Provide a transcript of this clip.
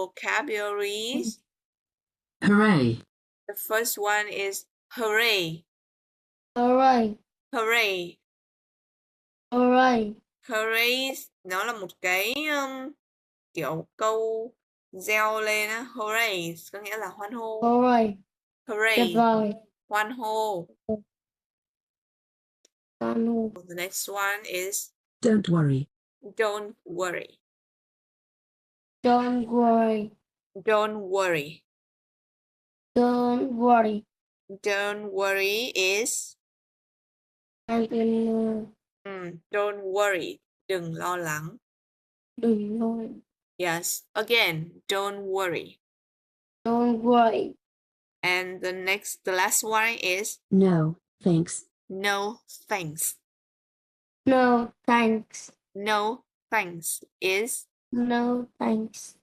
vocabularies. Hooray. The first one is hooray. Hooray. Hooray. Hooray. Hooray nó là một cái kiểu câu reo lên á. Hooray có nghĩa là hoan hô. Hooray. Hooray, Tuyệt vời. hoan hô. Hoan hô. The next one is Don't worry. don't worry. Don't worry. Don't worry. Don't worry. Don't worry is Đừng don't worry, đừng lo lắng. lo. Yes, again, don't worry. Don't worry. And the last one is No, thanks. no thanks. No thanks. No thanks is No thanks.